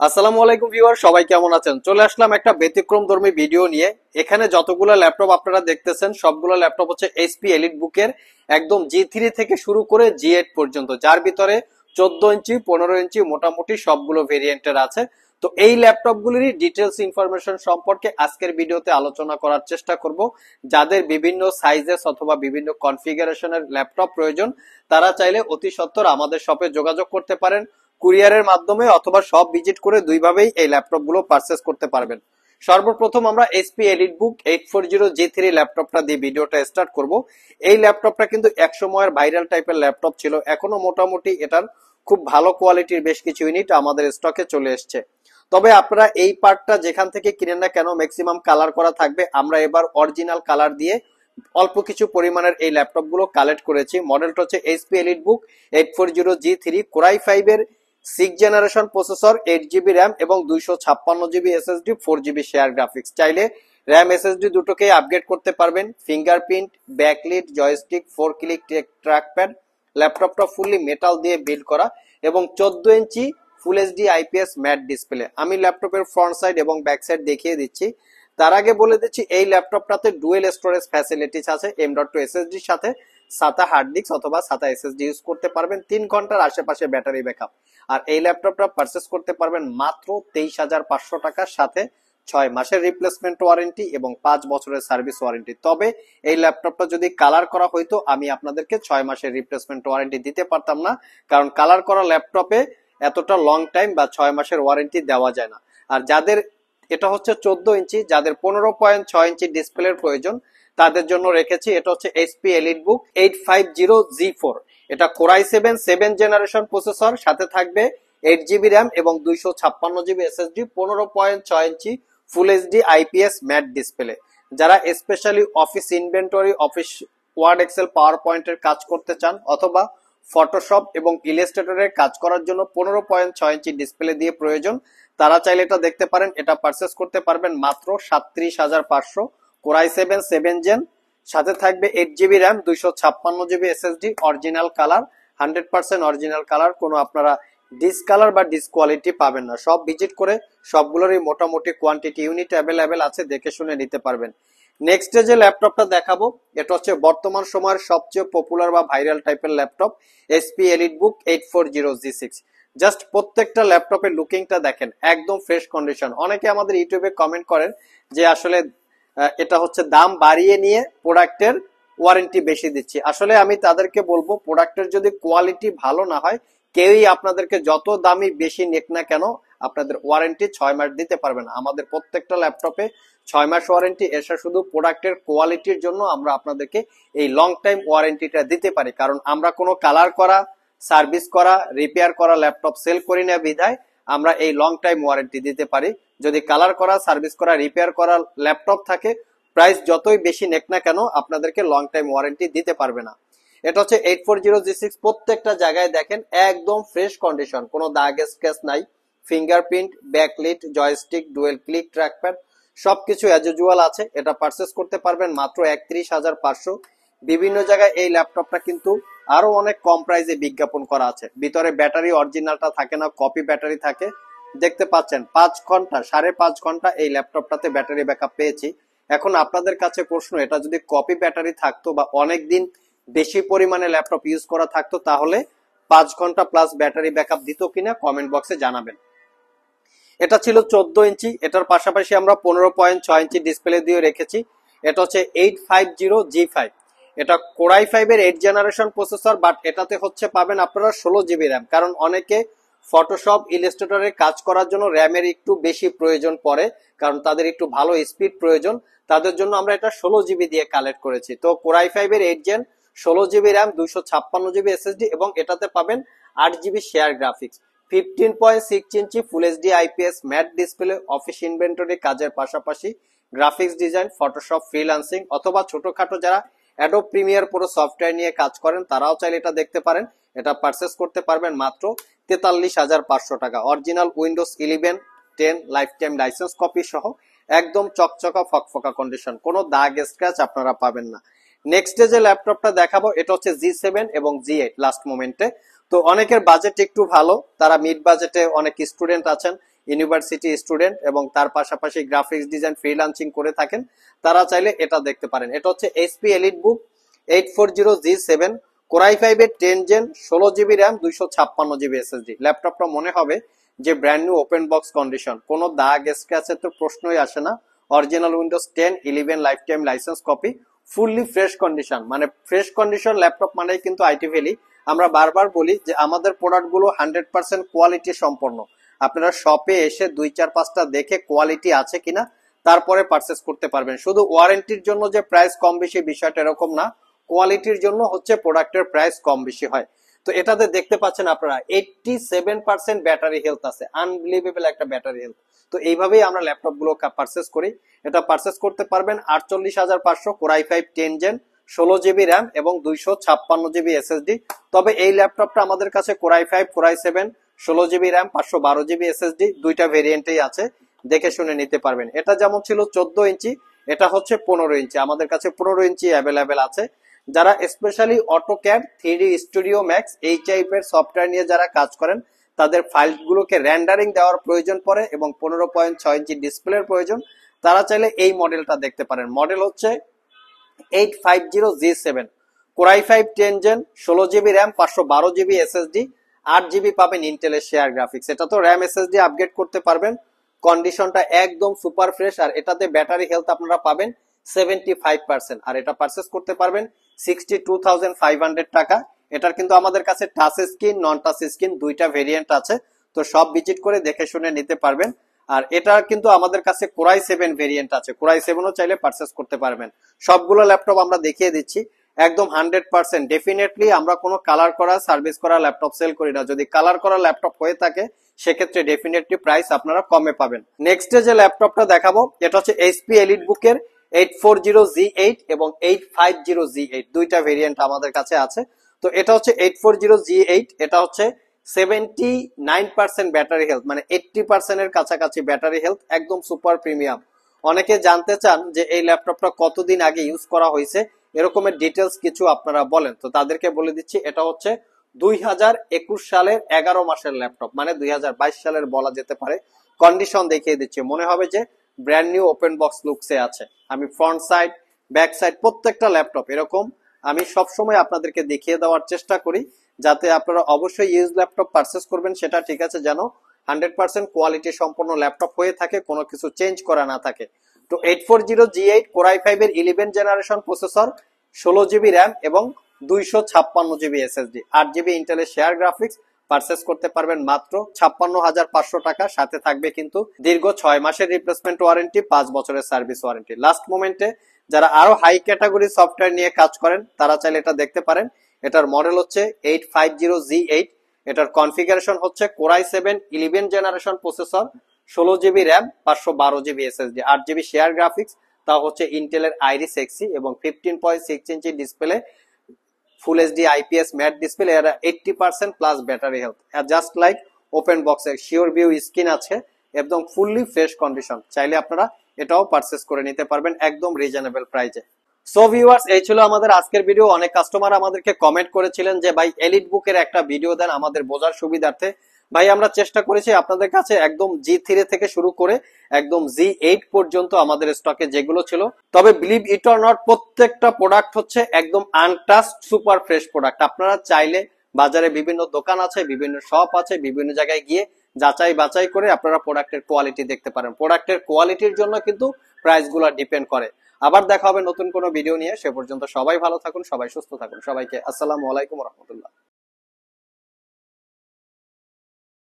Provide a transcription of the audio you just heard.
আসসালামু আলাইকুম ভিউয়ার, সবাই কেমন আছেন? চলে আসলাম একটা ব্যতিক্রমধর্মী ভিডিও নিয়ে। এখানে যতগুলো ল্যাপটপ আপনারা দেখতেছেন সবগুলো ল্যাপটপ হচ্ছে এইচপি এলিট বুকের একদম জি3 থেকে শুরু করে জি8 পর্যন্ত, যার ভিতরে 14 ইঞ্চি 15 ইঞ্চি মোটামুটি সবগুলো ভেরিয়েন্টের আছে। তো এই ল্যাপটপগুলিরই ডিটেলস ইনফরমেশন সম্পর্কে আজকের ভিডিওতে আলোচনা করার চেষ্টা করব। যাদের বিভিন্ন সাইজেস অথবা বিভিন্ন কনফিগারেশনের ল্যাপটপ প্রয়োজন তারা চাইলে অতি সত্বর আমাদের শপে যোগাযোগ করতে পারেন। কুরিয়ারের মাধ্যমে অথবা সব ভিজিট করে দুইভাবেই এই ল্যাপটপ গুলো পারচেস করতে পারবেন। সর্বপ্রথম আমরা এইচপি এলিট বুক 840G3 ল্যাপটপটা দিয়ে ভিডিওটা স্টার্ট করব। এই ল্যাপটপটা কিন্তু এক সময়ের ভাইরাল টাইপের ল্যাপটপ ছিল, এখনো মোটামুটি এটার খুব ভালো কোয়ালিটির বেশ কিছু ইউনিট আমাদের স্টকে চলে এসছে। তবে আপনারা এই পার্টটা যেখান থেকে কিনেন না কেন ম্যাক্সিমাম কালার করা থাকবে। আমরা এবার অরিজিনাল কালার দিয়ে অল্প কিছু পরিমাণের এই ল্যাপটপ গুলো কালেক্ট করেছি। মডেলটা হচ্ছে এইচপি এলিট বুক 840G3 Core i5 এর 6th generation processor, 8GB RAM এবং 256GB SSD, 4GB share graphics. চাইলে র্যাম SSD দুটোকেই আপগ্রেড করতে পারবেন। Fingerprint, backlit, joystick, 4 click trackpad. ল্যাপটপটা ফুললি মেটাল দিয়ে বিল্ড করা এবং 14 inch full HD IPS matte display. আমি ল্যাপটপের ফ্রন্ট সাইড এবং ব্যাক সাইড দেখিয়ে দিচ্ছি। তার আগে বলে দিচ্ছি এই ল্যাপটপটাতে ডুয়েল স্টোরেজ ফ্যাসিলিটিস আছে। M.2 SSD এর সাথে SATA হার্ড ডিস্ক অথবা SATA SSD ইউজ করতে পারবেন। 3 ঘন্টার আশেপাশে ব্যাটারি ব্যাকআপ। আর এই ল্যাপটপটা পারচেস করতে পারবেন মাত্র 23,500 টাকার সাথে 6 মাসের রিপ্লেসমেন্ট ওয়ারেন্টি এবং 5 বছরের সার্ভিস ওয়ারেন্টি। তবে এই ল্যাপটপটা যদি কালার করা হইতো আমি আপনাদেরকে 6 মাসের রিপ্লেসমেন্ট ওয়ারেন্টি দিতে পারতাম না, কারণ কালার করা ল্যাপটপে এতটা লং টাইম বা 6 মাসের ওয়ারেন্টি দেওয়া যায় না। আর যাদের এটা হচ্ছে 14 ইঞ্চি, যাদের 15.6 ইঞ্চি ডিসপ্লের প্রয়োজন তাদের জন্য রেখেছি এটা হচ্ছে এইচপি এলিট বুক 850G4। এটা Core i7 7th generation processor, সাথে থাকবে 8GB র্যাম এবং 256GB SSD, 15.6 inch full HD IPS matte display. যারা specially office inventory, office word, excel, power পয়েন্টের কাজ করতে চান অথবা ফটোশপ এবং ইলাস্ট্রেটরের কাজ করার জন্য 15.6 ইঞ্চি ডিসপ্লে দিয়ে প্রয়োজন, তারা চাইলে এটা দেখতে পারেন। এটা পারচেস করতে পারবেন মাত্র 37,500। Core i7 7th জেন, সাথে থাকবে 8GB RAM, 256GB SSD, original colour, 100% original colour. কোনো আপনারা ডিসকালার বা ডিসকোয়ালিটি পাবেন না। সব ভিজিট করে সবগুলোরই মোটামুটি কোয়ান্টিটি ইউনিট অ্যাভেলেবেল আছে, দেখে শুনে নিতে পারবেন। নেক্সট যে ল্যাপটপটা দেখাবো এটা হচ্ছে বর্তমান সময়ের সবচেয়ে পপুলার বা ভাইরাল টাইপের ল্যাপটপ এইচপি এলিট বুক 840G6। জাস্ট প্রত্যেকটা ল্যাপটপের লুকিংটা দেখেন, একদম ফ্রেশ কন্ডিশন। অনেকে আমাদের ইউটিউবে কমেন্ট করেন যে আসলে এটা হচ্ছে দাম বাড়িয়ে নিয়ে প্রোডাক্টের ওয়ারেন্টি বেশি দিচ্ছি। আসলে আমি তাদেরকে বলবো প্রোডাক্টের যদি কোয়ালিটি ভালো না হয় কেউই আপনাদেরকে যত দামি বেশি নেক না কেন আপনাদের ওয়ারেন্টি 6 মাস দিতে পারবে না। আমাদের প্রত্যেকটা ল্যাপটপে 6 মাস ওয়ারেন্টি এসে শুধু প্রোডাক্টের কোয়ালিটির জন্য আমরা আপনাদেরকে এই লং টাইম ওয়ারেন্টিটা দিতে পারি, কারণ আমরা কোনো কালার করা, সার্ভিস করা, রিপেয়ার করা ল্যাপটপ সেল করি না বিধায় আমরা এই লং টাইম ওয়ারেন্টি দিতে পারি। যদি কালার করা, সার্ভিস করা, রিপেয়ার করা ল্যাপটপ থাকে প্রাইস যতই বেশি নেক না কেন আপনাদেরকে লং টাইম ওয়ারেন্টি দিতে পারবে না। এটা হচ্ছে 840G6। প্রত্যেকটা জায়গায় দেখেন একদম ফ্রেশ কন্ডিশন, কোনো দাগ স্ক্র্যাচ নাই। Fingerprint, backlit, joystick, dual click trackpad সবকিছু অ্যাজ ইউজুয়াল আছে। এটা পারচেস করতে পারবেন মাত্র 31,500। বিভিন্ন জায়গায় এই ল্যাপটপটা কিন্তু আরো অনেক কম প্রাইসে বিজ্ঞাপন করা আছে। ভিতরে ব্যাটারি অরিজিনালটা থাকে না, কপি ব্যাটারি থাকে। দেখতে পাচ্ছেন 5 ঘন্টা 5.5 ঘন্টা এই ল্যাপটপটাতে ব্যাটারি ব্যাকআপ পেয়েছি। এখন আপনাদের কাছে প্রশ্ন, এটা যদি কপি ব্যাটারি থাকতো বা অনেক দিন বেশি পরিমাণে ল্যাপটপ ইউজ করা থাকতো তাহলে 5 ঘন্টা প্লাস ব্যাটারি ব্যাকআপ দিত কিনা কমেন্ট বক্সে জানাবেন। এটা ছিল 14 ইঞ্চি, এটার পাশাপাশি আমরা 15.6 ইঞ্চি ডিসপ্লে দিয়ে রেখেছি। এটা হচ্ছে 850G5। এটা Core i5 এর 8th জেনারেশন প্রসেসর, বাট এটাতে হচ্ছে পাবেন আপনারা 16GB র্যাম, কারণ অনেকে ফটোশপ, ইলাস্ট্রেটরে কাজ করার জন্য র্যামের একটু বেশি প্রয়োজন পড়ে, কারণ তাদের একটু ভালো স্পিড প্রয়োজন। তাদের জন্য আমরা এটা 16GB দিয়ে কালেক্ট করেছি। তো Core i5 এর 8th gen, 16GB RAM, 256GB SSD এবং এটাতে পাবেন 8GB share graphics, 15.6 inch full HD IPS matte display. Office inventory কাজের পাশাপাশি গ্রাফিক্স ডিজাইন, ফটোশপ, ফ্রিল্যান্সিং অথবা ছোটখাটো যারা অ্যাডোব প্রিমিয়ার পুরো সফটওয়্যার নিয়ে কাজ করেন তারাও চাইলে এটা দেখতে পারেন। এটা পারচেস করতে পারবেন মাত্র 43,500 টাকা। Original Windows 11 10 life time licence copy সহ একদম চকচকা ফকফকা কন্ডিশন, কোনো দাগ স্ক্র্যাচ আপনারা পাবেন না। নেক্সট যে ল্যাপটপটা দেখাবো এটা হচ্ছে G7 এবং G8 লাস্ট মোমেন্টে। তো অনেকের বাজেট একটু ভালো, তারা মিড বাজেটে, অনেক স্টুডেন্ট আছেন ইউনিভার্সিটি স্টুডেন্ট এবং তার পাশাপাশি গ্রাফিক্স ডিজাইন ফ্রিল্যান্সিং করে থাকেন, তারা চাইলে এটা দেখতে পারেন। এটা হচ্ছে এইচপি এলিট বুক 840G7 Core i5 এর 10 gen 16GB RAM 256GB SSD। ল্যাপটপটা মনে হবে যে brand new open box condition, কোনো দাগ স্ক্র্যাচের তো প্রশ্নই আসে না। Original Windows 10 11 life time licence copy, fully fresh condition. মানে ফ্রেশ কন্ডিশন ল্যাপটপ মানেই কিন্তু আইটি ভ্যালি। আমরা বারবার বলি যে আমাদের প্রোডাক্ট গুলো 100% কোয়ালিটি সম্পন্ন। আপনারা শপে এসে 2-4-5টা দেখে কোয়ালিটি আছে কিনা তারপরে পারচেস করতে পারবেন। শুধু ওয়ারেন্টির জন্য যে প্রাইস কম বেশি বিষয়টা এরকম না, কোয়ালিটির জন্য হচ্ছে প্রোডাক্টের প্রাইস কম বেশি হয়। তো এটাতে দেখতে পাচ্ছেন আপনারা 87% ব্যাটারি হেলথ আছে, আনবিলিভেবল একটা ব্যাটারি হেলথ। তো এইভাবেই আমরা ল্যাপটপ গুলো পারচেস করি। এটা পারচেস করতে পারবেন 48,500 Core i5 10 gen 16GB RAM এবং 256GB SSD। তবে এই ল্যাপটপটা আমাদের কাছে Core i5 Core i7 16GB RAM 512GB SSD দুইটা ভেরিয়েন্টেই আছে, দেখে শুনে নিতে পারবেন। এটা যেমন ছিল 14 ইঞ্চি, এটা হচ্ছে 15 ইঞ্চি। আমাদের কাছে 15 ইঞ্চি অ্যাভেলেবেল আছে। যারা specially AutoCAD 3D studio max এই টাইপের সফটওয়্যার নিয়ে যারা কাজ করেন, তাদের ফাইলগুলোকে রেন্ডারিং দেওয়ার প্রয়োজন পড়ে এবং 15.6 ইঞ্চি ডিসপ্লের প্রয়োজন, তারা চাইলে এই মডেলটা দেখতে পারেন। মডেল হচ্ছে 850G7 Core i5 10 gen 16GB RAM 512GB SSD 8GB পাবেন ইন্টেলের শেয়ার গ্রাফিক্স। এটা তো RAM SSD আপগ্রেড করতে পারবেন। কন্ডিশনটা একদম সুপার ফ্রেশ, আর এটাতে ব্যাটারি হেলথ আপনারা পাবেন 75%। আর এটা পারচেস করতে পারবেন 62,500 টাকা। এটার কিন্তু আমাদের কাছে টাচ স্ক্রিন নন টাচ স্ক্রিন দুইটা ভেরিয়েন্ট আছে, তো সব ভিজিট করে দেখে শুনে নিতে পারবেন। আর এটা কিন্তু আমাদের কাছে Core i7 ভেরিয়েন্ট আছে, Core i7 ও চাইলে পারচেস করতে পারবেন। সবগুলো ল্যাপটপ আমরা দেখিয়ে দিচ্ছি একদম 100%। ডেফিনেটলি আমরা কোনো কালার করা সার্ভিস করা ল্যাপটপ সেল করি না। যদি কালার করা ল্যাপটপ হয়ে থাকে সেক্ষেত্রে ডেফিনেটলি প্রাইস আপনারা কমে পাবেন। নেক্সট যে ল্যাপটপটা দেখাবো এটা হচ্ছে এইচপি এলিট বুকের 840G8 এবং 850G8 দুইটা ভেরিয়েন্ট আমাদের কাছে আছে। তো এটা হচ্ছে 840G8, এটা হচ্ছে 79% ব্যাটারি হেলথ, মানে 80% এর কাছাকাছি ব্যাটারি হেলথ, একদম সুপার প্রিমিয়াম। অনেকে জানতে চান যে এই ল্যাপটপটা কতদিন আগে ইউজ করা হয়েছে, এরকমের ডিটেলস কিছু আপনারা বলেন, তো তাদেরকে বলে দিচ্ছি এটা হচ্ছে 2021 সালের 11 মাসের ল্যাপটপ, মানে 2022 সালের বলা যেতে পারে। কন্ডিশন দেখিয়ে দিচ্ছি, মনে হবে যে ব্র্যান্ড নিউ ওপেন বক্স লুকসে আছে। আমি ফ্রন্ট সাইড ব্যাক সাইড প্রত্যেকটা ল্যাপটপ এরকম আমি সবসময় আপনাদেরকে দেখিয়ে দেওয়ার চেষ্টা করি, যাতে আপনারা অবশ্যই ইউজ ল্যাপটপ পারচেস করবেন সেটা ঠিক আছে, যেন 100% কোয়ালিটি সম্পন্ন ল্যাপটপ হয়ে থাকে, কোনো কিছু চেঞ্জ করা না থাকে। তো 840G8 Core i5 এর 11 জেনারেশন প্রসেসর, 16GB RAM এবং 256GB SSD, 8GB ইন্টেলের শেয়ার গ্রাফিক্স পারচেস করতে পারবেন মাত্র 56,500 টাকা। সাথে থাকবে কিন্তু দীর্ঘ 6 মাসের রিপ্লেসমেন্ট ওয়ারেন্টি, 5 বছরের সার্ভিস ওয়ারেন্টি। লাস্ট মোমেন্টে যারা আরো হাই ক্যাটাগরি সফটওয়্যার নিয়ে কাজ করেন তারা চাইলে এটা দেখতে পারেন। এটার মডেল হচ্ছে 850G8, এটার কনফিগারেশন হচ্ছে Core i7 11 generation processor, 16GB RAM 512GB SSD, 8GB share graphics, তা হচ্ছে ইন্টেলের আইরিস এক্সি এবং 15.6 inch display, full HD IPS matte display, এর 80% plus battery health. Just like open বক্সে শিওর ভিউ স্ক্রিন আছে, একদম ফুললি ফ্রেশ কন্ডিশন। চাইলে আপনারা এটাও পারচেস করে নিতে পারবেন একদম রিজনেবল প্রাইসে। সো ভিউয়ার্স, এই ছিল আমাদের আজকের ভিডিও। অনেক কাস্টমার আমাদেরকে কমেন্ট করেছিলেন যে ভাই এলিট বুকের একটা ভিডিও দেন আমাদের বোঝার সুবিধার্থে। ভাই আমরা চেষ্টা করেছি আপনাদের কাছে একদম G3 থেকে শুরু করে একদম G8 পর্যন্ত আমাদের স্টকে যেগুলো ছিল। তবে বিলিভ ইট অর নট, প্রত্যেকটা প্রোডাক্ট হচ্ছে একদম আনটাচড সুপার ফ্রেশ প্রোডাক্ট। আপনারা চাইলে বাজারে বিভিন্ন দোকান আছে, বিভিন্ন শপ আছে, বিভিন্ন জায়গায় গিয়ে যাচাই বাছাই করে আপনারা প্রোডাক্টের কোয়ালিটি দেখতে পারেন। প্রোডাক্টের কোয়ালিটির জন্য কিন্তু প্রাইস গুলো ডিপেন্ড করে। আবার দেখা হবে নতুন কোনো ভিডিও নিয়ে, সে পর্যন্ত সবাই ভালো থাকুন, সবাই সুস্থ থাকুন। সবাইকে আসসালামু আলাইকুম রহমতুল্লাহ।